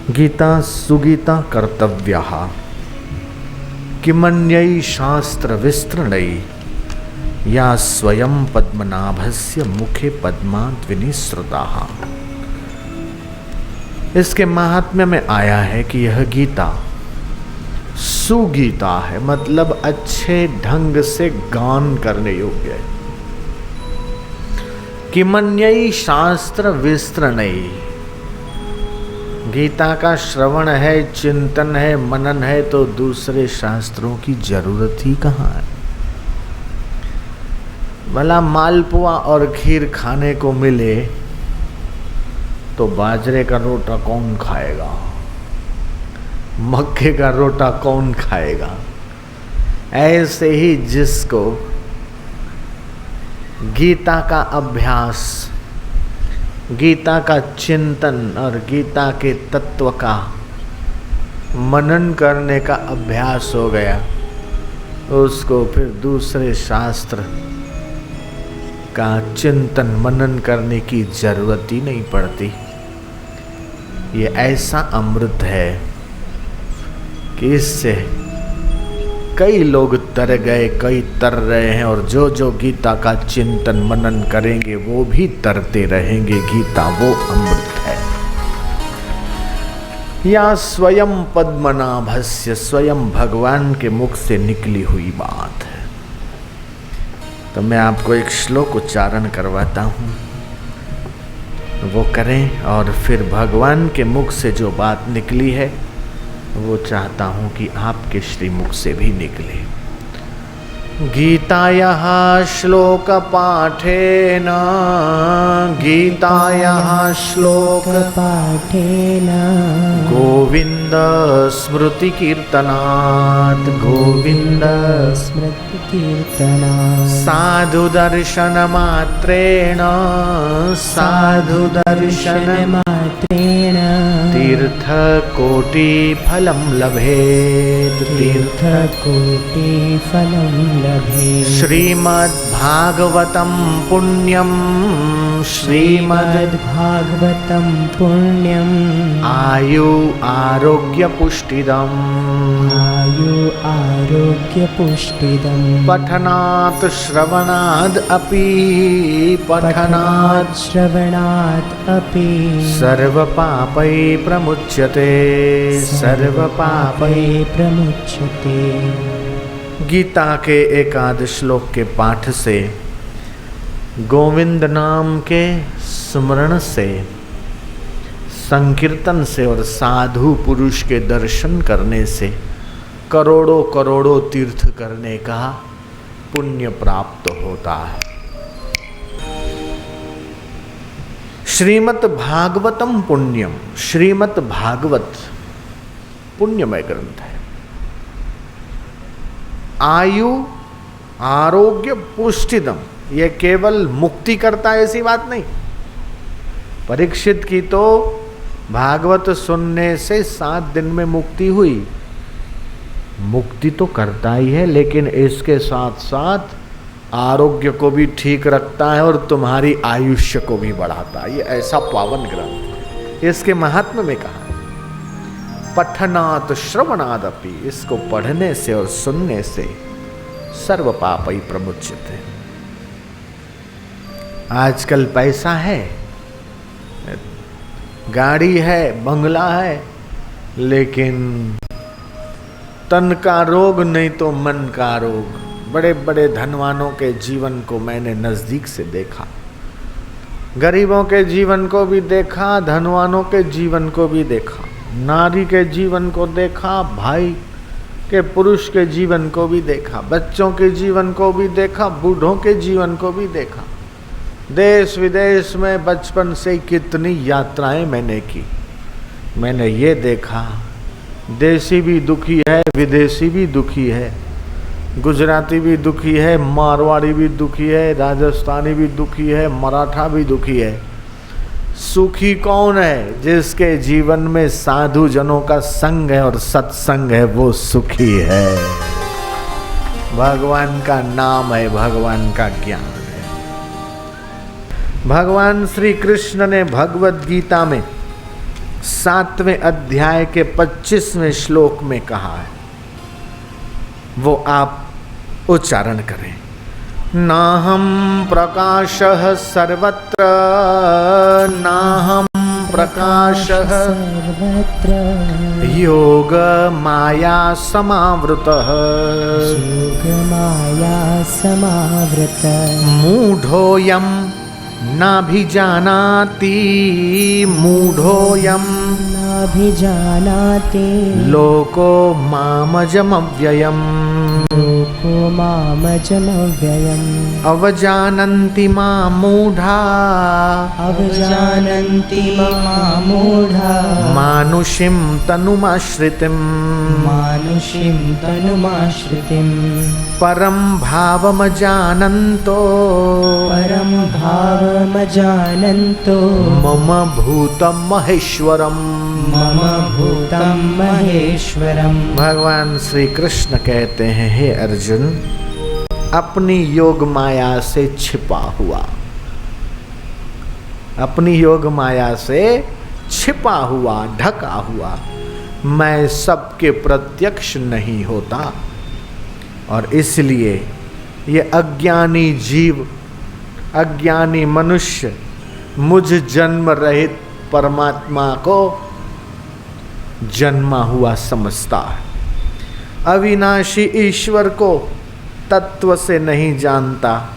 गीता सुगीता कर्तव्यः किमन्यै शास्त्र विस्तृणै या स्वयं पद्मनाभस्य मुखे पद्माद्विनिसृताः। इसके महात्म्य में आया है कि यह गीता सुगीता है, मतलब अच्छे ढंग से गान करने योग्य है। किमन्यै शास्त्र विस्तृणै, गीता का श्रवण है, चिंतन है, मनन है, तो दूसरे शास्त्रों की जरूरत ही कहाँ है। भला मालपुआ और खीर खाने को मिले तो बाजरे का रोटा कौन खाएगा, मक्के का रोटा कौन खाएगा। ऐसे ही जिसको गीता का अभ्यास, गीता का चिंतन और गीता के तत्व का मनन करने का अभ्यास हो गया, उसको फिर दूसरे शास्त्र का चिंतन मनन करने की जरूरत ही नहीं पड़ती। ये ऐसा अमृत है कि इससे कई लोग तर गए, कई तर रहे हैं, और जो जो गीता का चिंतन मनन करेंगे वो भी तरते रहेंगे। गीता वो अमृत है। या स्वयं पद्मनाभस्य, स्वयं भगवान के मुख से निकली हुई बात है। तो मैं आपको एक श्लोक उच्चारण करवाता हूँ, वो करें, और फिर भगवान के मुख से जो बात निकली है वो चाहता हूँ कि आपके श्रीमुख से भी निकले। गीतायाः श्लोक पाठेन, गीतायाः श्लोक पाठेन गोविंद स्मृति कीर्तनात्, गोविंद स्मृति कीर्तनात् साधु दर्शन मात्रेण, साधु दर्शन मात्रेण तीर्थ कोटि फलम लभेत, तीर्थ कोटि फलं लभेत। श्रीमद्भागवतं पुण्यम, श्रीमद्भागवतं पुण्यम आयु आरोग्य पुष्टिदम्, आयु आरोग्य पुष्टिदम्। पठनात् श्रवणाद् अपि, पठनात् श्रवणात् अपि सर्वपापै प्रमुच्यते, सर्वपापै प्रमुच्यते। गीता के एकादश श्लोक के पाठ से, गोविंद नाम के स्मरण से, संकीर्तन से और साधु पुरुष के दर्शन करने से करोड़ों करोड़ों तीर्थ करने का पुण्य प्राप्त होता है। श्रीमद् भागवतम पुण्यम, श्रीमद् भागवत पुण्यमय ग्रंथ है। आयु आरोग्य पुष्टिदम, यह केवल मुक्ति करता है ऐसी बात नहीं। परीक्षित की तो भागवत सुनने से 7 दिन में मुक्ति हुई, मुक्ति तो करता ही है, लेकिन इसके साथ साथ आरोग्य को भी ठीक रखता है और तुम्हारी आयुष्य को भी बढ़ाता है। ये ऐसा पावन ग्रंथ, इसके महात्म्य में कहा पठनात् श्रवणादपि, इसको पढ़ने से और सुनने से सर्व पापै प्रमुच्यते। आजकल पैसा है, गाड़ी है, बंगला है, लेकिन तन का रोग नहीं तो मन का रोग। बड़े बड़े धनवानों के जीवन को मैंने नजदीक से देखा, गरीबों के जीवन को भी देखा, धनवानों के जीवन को भी देखा, नारी के जीवन को देखा, भाई के पुरुष के जीवन को भी देखा, बच्चों के जीवन को भी देखा, बूढ़ों के जीवन को भी देखा। देश विदेश में बचपन से कितनी यात्राएं मैंने की। मैंने ये देखा, देसी भी दुखी है, विदेशी भी दुखी है, गुजराती भी दुखी है, मारवाड़ी भी दुखी है, राजस्थानी भी दुखी है, मराठा भी दुखी है। सुखी कौन है? जिसके जीवन में साधु जनों का संग है और सत्संग है, वो सुखी है। भगवान का नाम है, भगवान का ज्ञान है। भगवान श्री कृष्ण ने भगवत गीता में 7वें अध्याय के 25वें श्लोक में कहा है, वो आप उच्चारण करें। नाहं प्रकाशः सर्वत्र, नाहं प्रकाशः सर्वत्र योग माया समावृतः, योगमाया समावृतः मूढोऽयं नाभिजानाति, मूढोऽयं नाभिजानाति लोको मामजमव्ययम्, लोको मामजमव्ययम्। अवजानन्ति मां मूढा, अवजानन्ति मां मूढा मानुषीं तनुमाश्रितिम्, मानुषीं तनुमाश्रितिम्। परं भावमजानन्तो, परं भावमजानन्तो मम भूतं महेश्वरम्, मम भूतं महेश्वरम्। भगवान श्री कृष्ण कहते हैं, हे अर्जुन, अपनी योग माया से छिपा हुआ, अपनी योग माया से छिपा हुआ, ढका हुआ मैं सबके प्रत्यक्ष नहीं होता, और इसलिए ये अज्ञानी जीव, अज्ञानी मनुष्य मुझ जन्म रहित परमात्मा को जन्मा हुआ समझता है, अविनाशी ईश्वर को तत्व से नहीं जानता,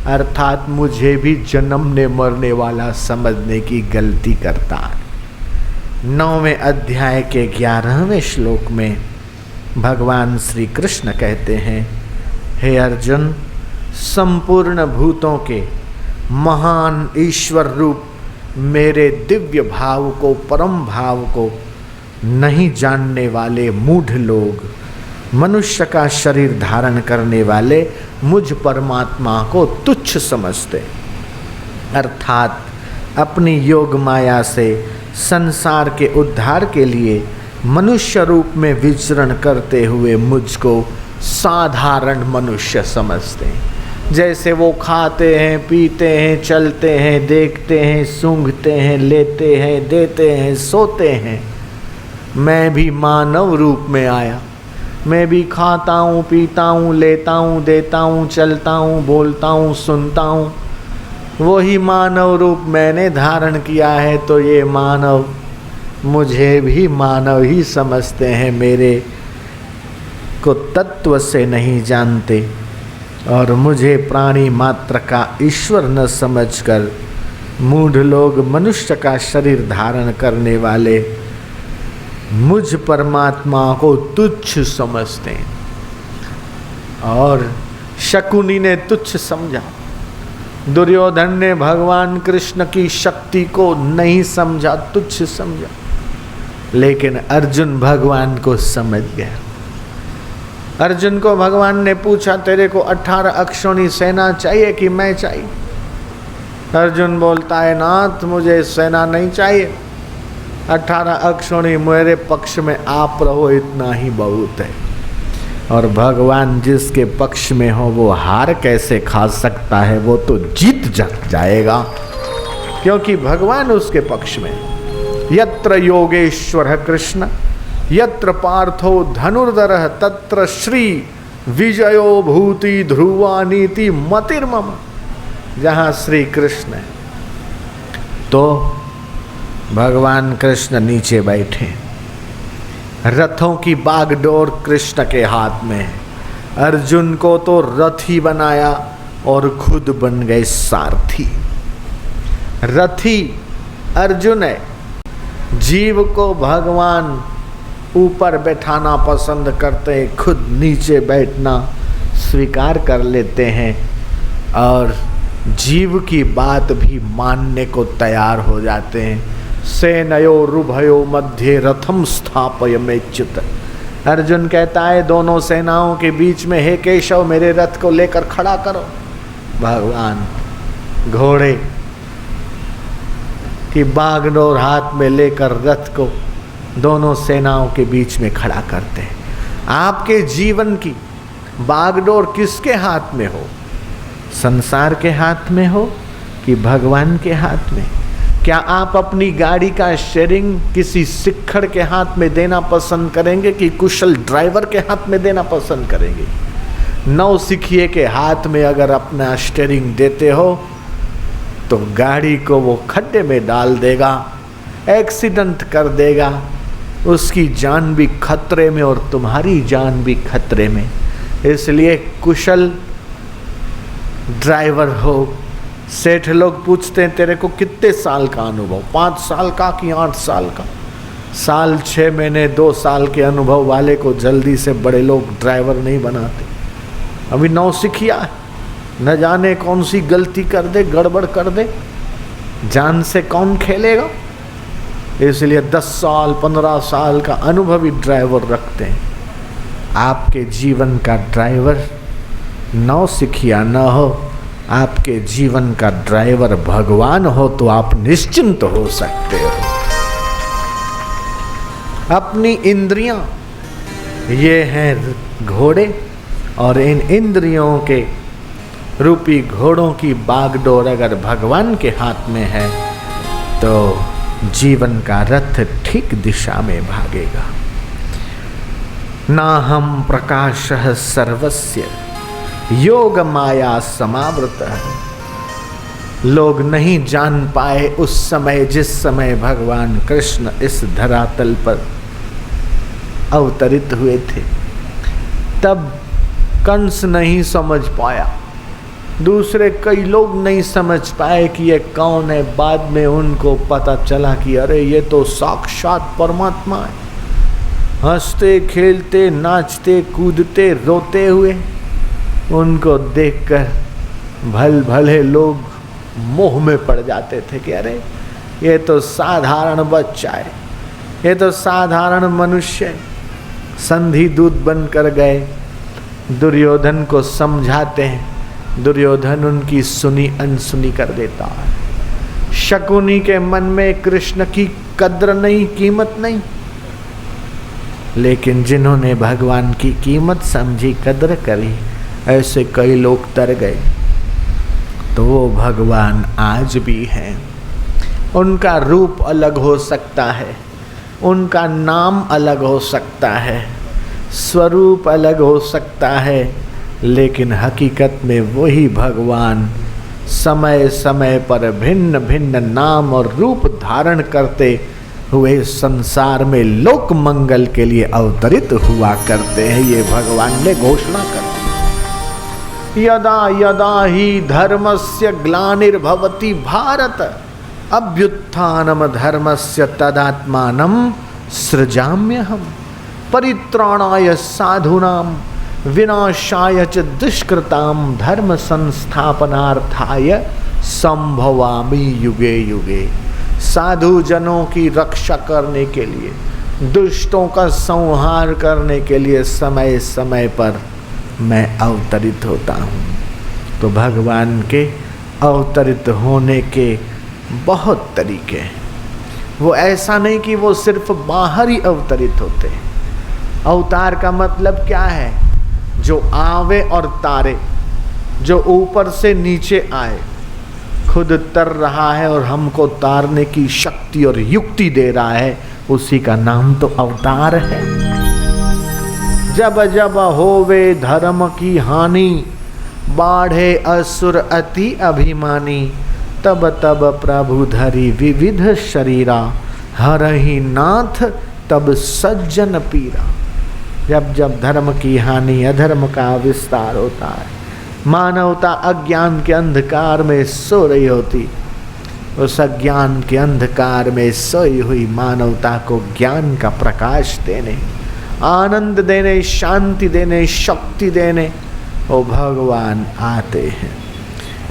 अर्थात मुझे भी जन्मने मरने वाला समझने की गलती करता है। 9वें अध्याय के 11वें श्लोक में भगवान श्री कृष्ण कहते हैं, हे अर्जुन, संपूर्ण भूतों के महान ईश्वर रूप मेरे दिव्य भाव को, परम भाव को नहीं जानने वाले मूढ़ लोग, मनुष्य का शरीर धारण करने वाले मुझ परमात्मा को तुच्छ समझते, अर्थात अपनी योग माया से संसार के उद्धार के लिए मनुष्य रूप में विचरण करते हुए मुझको साधारण मनुष्य समझते हैं। जैसे वो खाते हैं, पीते हैं, चलते हैं, देखते हैं, सूंघते हैं, लेते हैं, देते हैं, सोते हैं, मैं भी मानव रूप में आया, मैं भी खाता हूँ, पीता हूँ, लेता हूँ, देता हूँ, चलता हूँ, बोलता हूँ, सुनता हूँ, वही मानव रूप मैंने धारण किया है, तो ये मानव मुझे भी मानव ही समझते हैं, मेरे को तत्व से नहीं जानते, और मुझे प्राणी मात्र का ईश्वर न समझकर मूढ़ लोग मनुष्य का शरीर धारण करने वाले मुझ परमात्मा को तुच्छ समझते हैं। और शकुनी ने तुच्छ समझा, दुर्योधन ने भगवान कृष्ण की शक्ति को नहीं समझा, तुच्छ समझा, लेकिन अर्जुन भगवान को समझ गया। अर्जुन को भगवान ने पूछा, तेरे को 18 अक्षौणी सेना चाहिए कि मैं चाहिए? अर्जुन बोलता है, नाथ मुझे सेना नहीं चाहिए, 18 अक्षौणी मेरे पक्ष में आप रहो, इतना ही बहुत है। और भगवान जिसके पक्ष में हो वो हार कैसे खा सकता है, वो तो जीत जाएगा, क्योंकि भगवान उसके पक्ष में। यत्र योगेश्वर कृष्ण यत्र पार्थो धनुर्धरः तत्र श्री विजयो भूति ध्रुवा नीति मतिर्मम। जहाँ श्री कृष्ण है तो भगवान कृष्ण नीचे बैठे, रथों की बागडोर कृष्ण के हाथ में है। अर्जुन को तो रथी बनाया और खुद बन गए सारथी। रथी अर्जुन है, जीव को भगवान ऊपर बैठाना पसंद करते हैं, खुद नीचे बैठना स्वीकार कर लेते हैं, और जीव की बात भी मानने को तैयार हो जाते हैं। सेनयोरुभयो मध्ये रथम स्थापयमेच्युत। अर्जुन कहता है, दोनों सेनाओं के बीच में हे केशव मेरे रथ को लेकर खड़ा करो। भगवान घोड़े की बागडोर हाथ में लेकर रथ को दोनों सेनाओं के बीच में खड़ा करते हैं। आपके जीवन की बागडोर किसके हाथ में हो? संसार के हाथ में हो कि भगवान के हाथ में? क्या आप अपनी गाड़ी का शेयरिंग किसी सिक्खड़ के हाथ में देना पसंद करेंगे कि कुशल ड्राइवर के हाथ में देना पसंद करेंगे? नौसिखिए के हाथ में अगर अपना स्टीयरिंग देते हो तो गाड़ी को वो खड्डे में डाल देगा, एक्सीडेंट कर देगा, उसकी जान भी खतरे में और तुम्हारी जान भी खतरे में। इसलिए कुशल ड्राइवर हो। सेठ लोग पूछते हैं तेरे को कितने साल का अनुभव, 5 साल का कि 8 साल का? साल 6 महीने 2 साल के अनुभव वाले को जल्दी से बड़े लोग ड्राइवर नहीं बनाते। अभी नौसिखिया है, न जाने कौन सी गलती कर दे, गड़बड़ कर दे, जान से कौन खेलेगा। इसलिए 10 साल 15 साल का अनुभवी ड्राइवर रखते हैं। आपके जीवन का ड्राइवर नौसिखिया न हो, आपके जीवन का ड्राइवर भगवान हो तो आप निश्चिंत हो सकते हो। अपनी इंद्रियां ये हैं घोड़े, और इन इंद्रियों के रूपी घोड़ों की बागडोर अगर भगवान के हाथ में है तो जीवन का रथ ठीक दिशा में भागेगा। नाहं प्रकाशः सर्वस्य योग माया समावृतः। लोग नहीं जान पाए उस समय जिस समय भगवान कृष्ण इस धरातल पर अवतरित हुए थे, तब कंस नहीं समझ पाया, दूसरे कई लोग नहीं समझ पाए कि ये कौन है। बाद में उनको पता चला कि अरे ये तो साक्षात परमात्मा है। हंसते खेलते नाचते कूदते रोते हुए उनको देखकर भले लोग मोह में पड़ जाते थे कि अरे ये तो साधारण बच्चा है, ये तो साधारण मनुष्य है। संधि दूत बनकर गए, दुर्योधन को समझाते हैं, दुर्योधन उनकी सुनी अनसुनी कर देता है। शकुनी के मन में कृष्ण की कद्र नहीं, कीमत नहीं, लेकिन जिन्होंने भगवान की कीमत समझी, कद्र करी, ऐसे कई लोग तर गए। तो वो भगवान आज भी हैं। उनका रूप अलग हो सकता है, उनका नाम अलग हो सकता है, स्वरूप अलग हो सकता है, लेकिन हकीकत में वही भगवान समय समय पर भिन्न भिन्न नाम और रूप धारण करते हुए संसार में लोक मंगल के लिए अवतरित हुआ करते हैं। ये भगवान ने घोषणा कर दी। यदा यदा ही धर्मस्य ग्लानिर्भवति भारत अभ्युत्थानम धर्मस्य तदात्मानं सृजाम्यहम् परित्राणाय साधूनां विनाशाय च दुष्कृतां धर्म संस्थापनार्थाय संभवामि युगे युगे। साधु जनों की रक्षा करने के लिए, दुष्टों का संहार करने के लिए समय समय पर मैं अवतरित होता हूँ। तो भगवान के अवतरित होने के बहुत तरीके हैं। वो ऐसा नहीं कि वो सिर्फ बाहर ही अवतरित होते हैं। अवतार का मतलब क्या है? जो आवे और तारे, जो ऊपर से नीचे आए, खुद तर रहा है और हमको तारने की शक्ति और युक्ति दे रहा है, उसी का नाम तो अवतार है। जब जब होवे धर्म की हानि, बाढ़े असुर अति अभिमानी, तब तब प्रभु धरी विविध शरीरा, हरहि नाथ तब सज्जन पीरा। जब जब धर्म की हानि, अधर्म का विस्तार होता है, मानवता अज्ञान के अंधकार में सो रही होती, उस अज्ञान के अंधकार में सोई हुई मानवता को ज्ञान का प्रकाश देने, आनंद देने, शांति देने, शक्ति देने वो भगवान आते हैं।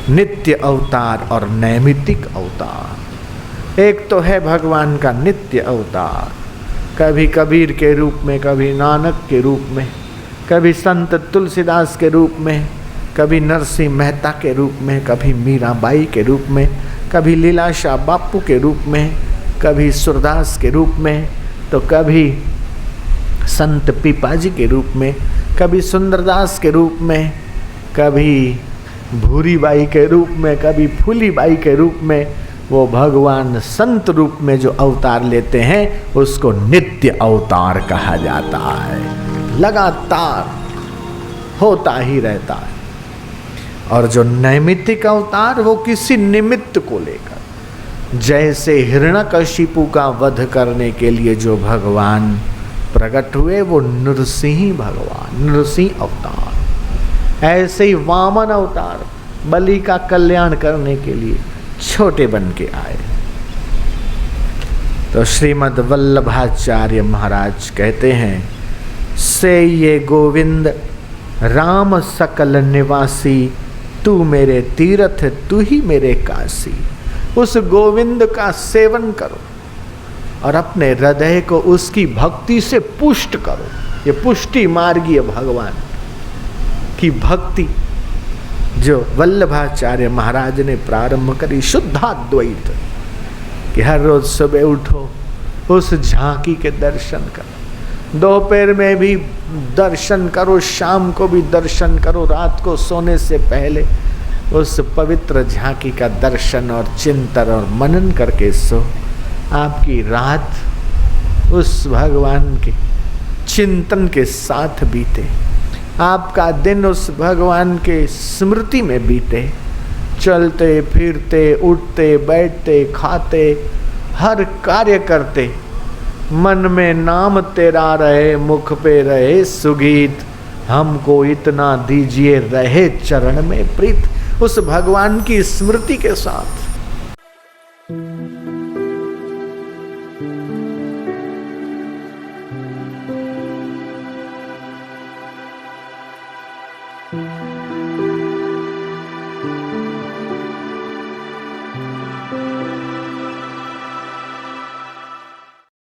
नित्य अवतार और नैमित्तिक अवतार। एक तो है भगवान का नित्य अवतार, कभी कबीर के रूप में, कभी नानक के रूप में, कभी संत तुलसीदास के रूप में, कभी नरसिंह मेहता के रूप में, कभी मीराबाई के रूप में, कभी लीलाशाह बापू के रूप में, कभी सूरदास के रूप में, तो कभी संत पीपाजी के रूप में, कभी सुंदरदास के रूप में, कभी भूरी बाई के रूप में, कभी फूली बाई के रूप में, वो भगवान संत रूप में जो अवतार लेते हैं उसको नित्य अवतार कहा जाता है। लगातार होता ही रहता है। और जो नैमित्तिक अवतार वो किसी निमित्त को लेकर, जैसे हिरण्यकशिपु का वध करने के लिए जो भगवान प्रकट हुए वो नृसिंह भगवान, नृसिंह अवतार। ऐसे ही वामन अवतार बलि का कल्याण करने के लिए छोटे बन के आए। तो श्रीमद् वल्लभाचार्य महाराज कहते हैं, से ये गोविंद राम सकल निवासी, तू मेरे तीर्थ तू ही मेरे काशी। उस गोविंद का सेवन करो और अपने हृदय को उसकी भक्ति से पुष्ट करो। ये पुष्टि मार्गीय भगवान की भक्ति जो वल्लभाचार्य महाराज ने प्रारंभ करी, शुद्धाद्वैत, कि हर रोज सुबह उठो, उस झांकी के दर्शन करो, दोपहर में भी दर्शन करो, शाम को भी दर्शन करो, रात को सोने से पहले उस पवित्र झांकी का दर्शन और चिंतन और मनन करके सो। आपकी रात उस भगवान के चिंतन के साथ बीते, आपका दिन उस भगवान के स्मृति में बीते। चलते फिरते, उठते बैठते, खाते, हर कार्य करते मन में नाम तेरा रहे, मुख पे रहे सुगीत, हमको इतना दीजिए रहे चरण में प्रीत। उस भगवान की स्मृति के साथ